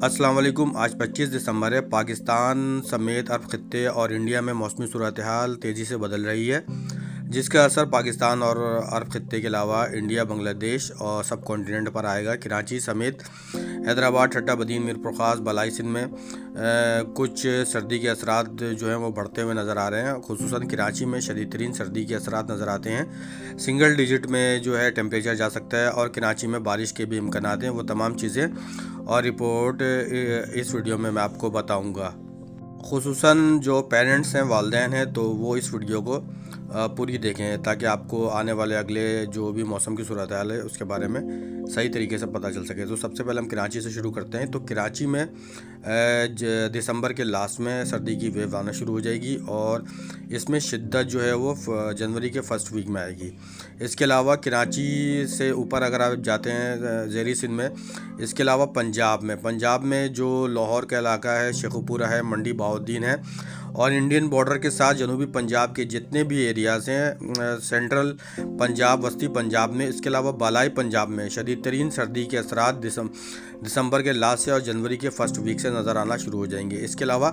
السلام علیکم۔ آج 25 دسمبر ہے۔ پاکستان سمیت عرب خطے اور انڈیا میں موسمی صورتحال تیزی سے بدل رہی ہے، جس کا اثر پاکستان اور عرب خطے کے علاوہ انڈیا، بنگلہ دیش اور سب کانٹیننٹ پر آئے گا۔ کراچی سمیت حیدرآباد، ٹھٹہ بدین، میرپور خاص، بالائی سندھ میں کچھ سردی کے اثرات جو ہیں وہ بڑھتے ہوئے نظر آ رہے ہیں۔ خصوصاً کراچی میں شدید ترین سردی کے اثرات نظر آتے ہیں۔ سنگل ڈیجٹ میں جو ہے ٹیمپریچر جا سکتا ہے اور کراچی میں بارش کے بھی امکانات ہیں۔ وہ تمام چیزیں اور رپورٹ اس ویڈیو میں آپ کو بتاؤں گا۔ خصوصاً جو پیرنٹس ہیں، والدین ہیں، تو وہ اس ویڈیو کو پوری دیکھیں تاکہ آپ کو آنے والے اگلے جو بھی موسم کی صورتحال ہے اس کے بارے میں صحیح طریقے سے پتہ چل سکے۔ تو سب سے پہلے ہم کراچی سے شروع کرتے ہیں۔ تو کراچی میں دسمبر کے لاسٹ میں سردی کی ویو آنا شروع ہو جائے گی اور اس میں شدت جو ہے وہ جنوری کے فرسٹ ویک میں آئے گی۔ اس کے علاوہ کراچی سے اوپر اگر آپ جاتے ہیں زیریں سندھ میں، اس کے علاوہ پنجاب میں جو لاہور کا علاقہ ہے، شیخوپورہ ہے، منڈی بہاؤالدین ہے اور انڈین بارڈر کے ساتھ جنوبی پنجاب کے جتنے بھی ایریاز ہیں، سینٹرل پنجاب، وسطی پنجاب میں، اس کے علاوہ بالائی پنجاب میں شدید ترین سردی کے اثرات دسمبر کے لاسٹ سے اور جنوری کے فرسٹ ویک سے نظر آنا شروع ہو جائیں گے۔ اس کے علاوہ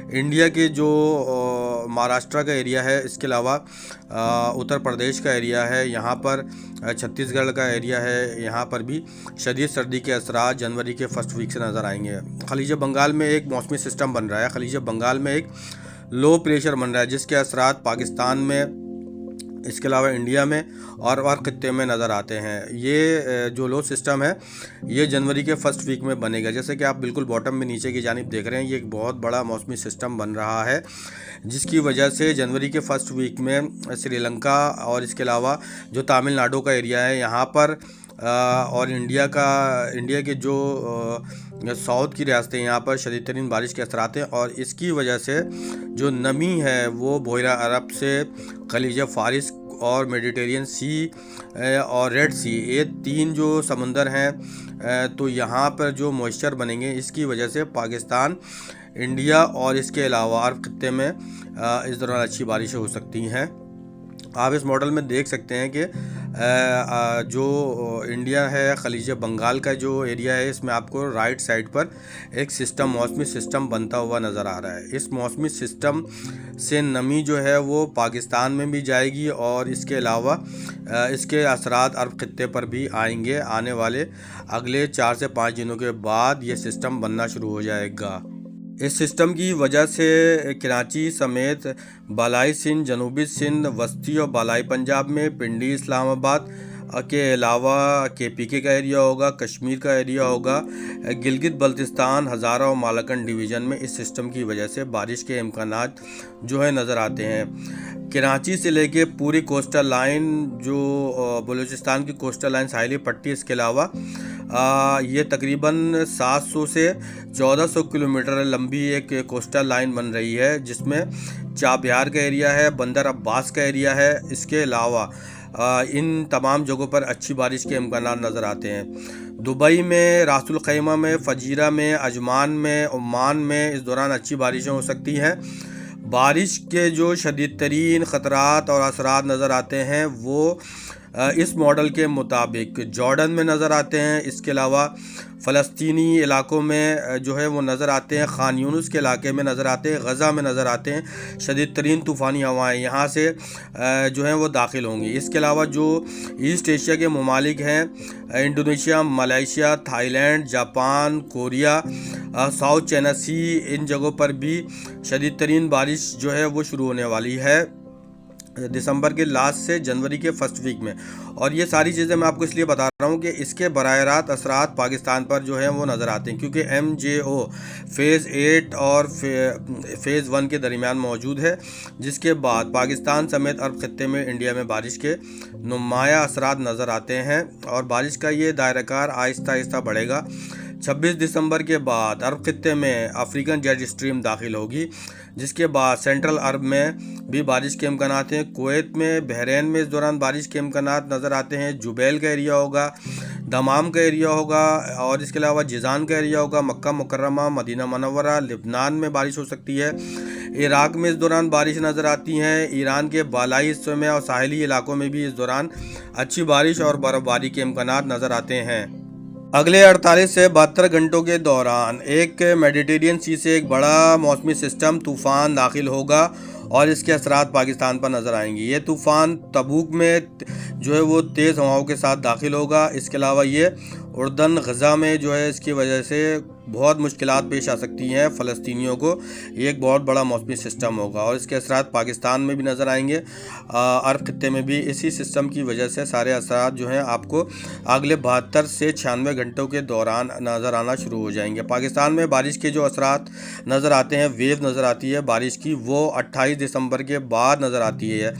انڈیا کے جو مہاراشٹرا کا ایریا ہے، اس کے علاوہ اتر پردیش کا ایریا ہے، یہاں پر چھتیس گڑھ کا ایریا ہے، یہاں پر بھی شدید سردی کے اثرات جنوری کے فرسٹ ویک سے نظر آئیں گے۔ خلیج بنگال میں ایک موسمی سسٹم بن رہا ہے، خلیج بنگال میں ایک لو پریشر بن رہا ہے جس کے اثرات پاکستان میں، اس کے علاوہ انڈیا میں اور خطے میں نظر آتے ہیں۔ یہ جو لو سسٹم ہے یہ جنوری کے فرسٹ ویک میں بنے گا۔ جیسے کہ آپ بالکل باٹم میں نیچے کی جانب دیکھ رہے ہیں، یہ ایک بہت بڑا موسمی سسٹم بن رہا ہے جس کی وجہ سے جنوری کے فرسٹ ویک میں سری لنکا اور اس کے علاوہ جو تامل ناڈو کا ایریا ہے یہاں پر اور انڈیا کے جو ساؤتھ کی ریاستیں، یہاں پر شدید ترین بارش کے اثرات ہیں اور اس کی وجہ سے جو نمی ہے وہ بحیرہ عرب سے خلیج فارس اور میڈیٹرین سی اور ریڈ سی، یہ تین جو سمندر ہیں، تو یہاں پر جو موئسچر بنیں گے اس کی وجہ سے پاکستان، انڈیا اور اس کے علاوہ عرب خطے میں اس دوران اچھی بارشیں ہو سکتی ہیں۔ آپ اس ماڈل میں دیکھ سکتے ہیں کہ جو انڈیا ہے، خلیج بنگال کا جو ایریا ہے، اس میں آپ کو رائٹ سائڈ پر ایک موسمی سسٹم بنتا ہوا نظر آ رہا ہے۔ اس موسمی سسٹم سے نمی جو ہے وہ پاکستان میں بھی جائے گی اور اس کے علاوہ اس کے اثرات عرب خطے پر بھی آئیں گے۔ آنے والے اگلے 4 سے 5 دنوں کے بعد یہ سسٹم بننا شروع ہو جائے گا۔ اس سسٹم کی وجہ سے کراچی سمیت بالائی سندھ، جنوبی سندھ، وسطی اور بالائی پنجاب میں، پنڈی، اسلام آباد کے علاوہ KPK کا ایریا ہوگا، کشمیر کا ایریا ہوگا، گلگت بلتستان، ہزارہ اور مالاکنڈ ڈویژن میں اس سسٹم کی وجہ سے بارش کے امکانات جو ہے نظر آتے ہیں۔ کراچی سے لے کے پوری کوسٹل لائن، جو بلوچستان کی کوسٹل لائن، ساحلی پٹی، اس کے علاوہ یہ تقریباً 700 سے 1400 کلومیٹر لمبی ایک کوسٹل لائن بن رہی ہے جس میں چابہار کا ایریا ہے، بندر عباس کا ایریا ہے۔ اس کے علاوہ ان تمام جگہوں پر اچھی بارش کے امکانات نظر آتے ہیں۔ دبئی میں، راس الخیمہ میں، فجیرہ میں، عجمان میں، عمان میں اس دوران اچھی بارشیں ہو سکتی ہیں۔ بارش کے جو شدید ترین خطرات اور اثرات نظر آتے ہیں وہ اس ماڈل کے مطابق جارڈن میں نظر آتے ہیں، اس کے علاوہ فلسطینی علاقوں میں جو ہے وہ نظر آتے ہیں، خان یونس کے علاقے میں نظر آتے ہیں، غزہ میں نظر آتے ہیں۔ شدید ترین طوفانی ہوائیں یہاں سے جو ہیں وہ داخل ہوں گی۔ اس کے علاوہ جو ایسٹ ایشیا کے ممالک ہیں، Indonesia, Malaysia, Thailand, Japan, Korea, South China Sea, ان جگہوں پر بھی شدید ترین بارش جو ہے وہ شروع ہونے والی ہے دسمبر کے لاسٹ سے جنوری کے فرسٹ ویک میں۔ اور یہ ساری چیزیں میں آپ کو اس لیے بتا رہا ہوں کہ اس کے براہ راست اثرات پاکستان پر جو ہیں وہ نظر آتے ہیں، کیونکہ MJO فیز 8 اور فیز 1 کے درمیان موجود ہے، جس کے بعد پاکستان سمیت عرب خطے میں، انڈیا میں بارش کے نمایاں اثرات نظر آتے ہیں اور بارش کا یہ دائرہ کار آہستہ آہستہ بڑھے گا۔ 26 دسمبر کے بعد عرب خطے میں افریقن جیٹ اسٹریم داخل ہوگی، جس کے بعد سینٹرل عرب میں بھی بارش کے امکانات ہیں۔ کویت میں، بحرین میں اس دوران بارش کے امکانات نظر آتے ہیں۔ جبیل کا ایریا ہوگا، دمام کا ایریا ہوگا اور اس کے علاوہ جیزان کا ایریا ہوگا۔ مکہ مکرمہ، مدینہ منورہ، لبنان میں بارش ہو سکتی ہے۔ عراق میں اس دوران بارش نظر آتی ہیں۔ ایران کے بالائی حصوں میں اور ساحلی علاقوں میں بھی اس دوران اچھی بارش اور برف باری کے امکانات نظر آتے ہیں۔ اگلے 48 سے 72 گھنٹوں کے دوران ایک میڈیٹرین سی سے ایک بڑا موسمی سسٹم طوفان داخل ہوگا اور اس کے اثرات پاکستان پر نظر آئیں گے۔ یہ طوفان تبوک میں جو ہے وہ تیز ہواؤں کے ساتھ داخل ہوگا۔ اس کے علاوہ یہ اردن غزہ میں جو ہے اس کی وجہ سے بہت مشکلات پیش آ سکتی ہیں فلسطینیوں کو۔ یہ ایک بہت بڑا موسمی سسٹم ہوگا اور اس کے اثرات پاکستان میں بھی نظر آئیں گے، عرب خطے میں بھی۔ اسی سسٹم کی وجہ سے سارے اثرات جو ہیں آپ کو اگلے 72 سے 96 گھنٹوں کے دوران نظر آنا شروع ہو جائیں گے۔ پاکستان میں بارش کے جو اثرات نظر آتے ہیں، ویو نظر آتی ہے بارش کی، وہ 28 دسمبر کے بعد نظر آتی ہے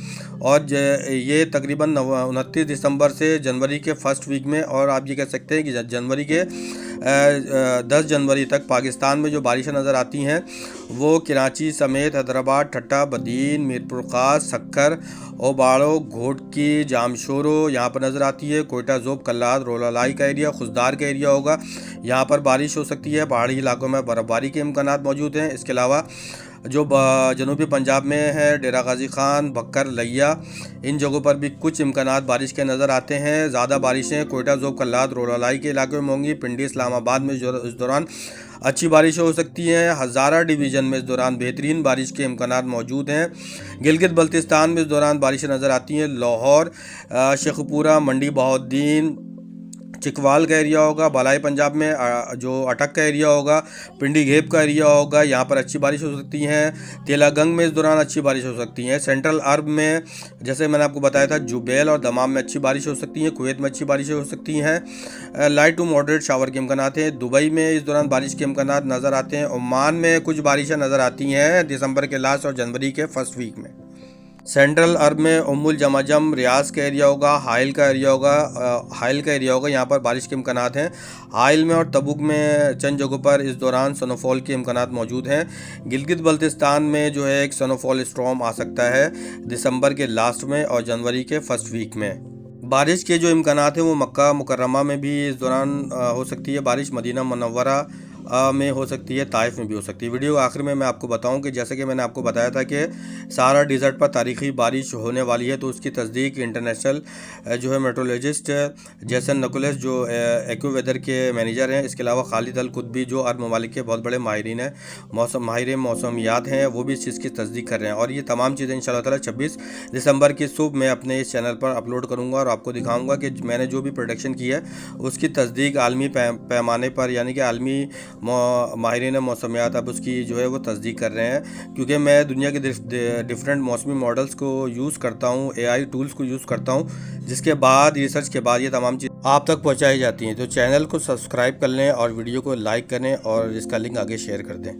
اور یہ تقریباً 29 دسمبر سے جنوری کے فرسٹ ویک میں، اور آپ یہ کہہ سکتے ہیں کہ جنوری کے 10 جنوری تک پاکستان میں جو بارشیں نظر آتی ہیں وہ کراچی سمیت حیدرآباد، ٹھٹہ، بدین، میرپور خاص، سکھر، اوباڑو، گھوٹکی، جامشورو یہاں پر نظر آتی ہے۔ کوئٹہ، ذوب، کلات، رولالائی کا ایریا، خزدار کا ایریا ہوگا، یہاں پر بارش ہو سکتی ہے۔ پہاڑی علاقوں میں برف باری کے امکانات موجود ہیں۔ اس کے علاوہ جو جنوبی پنجاب میں ہے، ڈیرہ غازی خان، بکر، لیا، ان جگہوں پر بھی کچھ امکانات بارش کے نظر آتے ہیں۔ زیادہ بارشیں کوئٹہ، ذوب، کلات، رولالائی کے علاقے میں ہوں گی۔ پنڈی، اسلام آباد میں اس دوران اچھی بارشیں ہو سکتی ہیں۔ ہزارہ ڈویژن میں اس دوران بہترین بارش کے امکانات موجود ہیں۔ گلگت بلتستان میں اس دوران بارشیں نظر آتی ہیں۔ لاہور، شیخوپورہ، منڈی بہاؤالدین، چکوال کا ایریا ہوگا۔ بالائی پنجاب میں جو اٹک کا ایریا ہوگا، پنڈی گھیپ کا ایریا ہوگا، یہاں پر اچھی بارش ہو سکتی ہیں۔ تیلا گنگ میں اس دوران اچھی بارش ہو سکتی ہیں۔ سینٹرل عرب میں جیسے میں نے آپ کو بتایا تھا، جبیل اور دمام میں اچھی بارش ہو سکتی ہیں۔ کویت میں اچھی بارشیں ہو سکتی ہیں، لائٹ ٹو ماڈریٹ شاور کے امکانات ہیں۔ دبئی میں اس دوران بارش کے امکانات نظر آتے ہیں۔ عمان میں کچھ بارشیں نظر آتی ہیں دسمبر کے لاسٹ اور جنوری کے فرسٹ ویک میں۔ سینٹرل عرب میں الجمجم، ریاض کا ایریا ہوگا، حائل کا ایریا ہوگا، یہاں پر بارش کے امکانات ہیں۔ حائل میں اور تبوک میں چند جگہوں پر اس دوران سنوفال کے امکانات موجود ہیں۔ گلگت بلتستان میں جو ہے ایک سنوفال اسٹارم آ سکتا ہے دسمبر کے لاسٹ میں اور جنوری کے فرسٹ ویک میں۔ بارش کے جو امکانات ہیں وہ مکہ مکرمہ میں بھی اس دوران ہو سکتی ہے بارش، مدینہ منورہ میں ہو سکتی ہے، طائف میں بھی ہو سکتی ہے۔ ویڈیو آخر میں آپ کو بتاؤں کہ جیسے کہ میں نے آپ کو بتایا تھا کہ سہارا ڈیزرٹ پر تاریخی بارش ہونے والی ہے، تو اس کی تصدیق انٹرنیشنل جو ہے میٹرولوجسٹ جیسن نکولس جو ایکو ویدر کے مینیجر ہیں، اس کے علاوہ خالد القطبی جو عرب ممالک کے بہت بڑے ماہرین ہیں، ماہر موسمیات ہیں، وہ بھی اس چیز کی تصدیق کر رہے ہیں۔ اور یہ تمام چیزیں انشاءاللہ تعالیٰ 26 دسمبر کی صبح میں اپنے اس چینل پر اپلوڈ کروں گا اور آپ کو دکھاؤں گا کہ میں نے جو بھی پروڈکشن کی ہے اس کی تصدیق عالمی پیمانے پر، یعنی کہ عالمی ماہرین موسمیات اب اس کی جو ہے وہ تصدیق کر رہے ہیں، کیونکہ میں دنیا کے ڈفرینٹ موسمی ماڈلز کو یوز کرتا ہوں، AI ٹولز کو یوز کرتا ہوں، جس کے بعد ریسرچ کے بعد یہ تمام چیزیں آپ تک پہنچائی جاتی ہیں۔ تو چینل کو سبسکرائب کر لیں اور ویڈیو کو لائک کریں اور اس کا لنک آگے شیئر کر دیں۔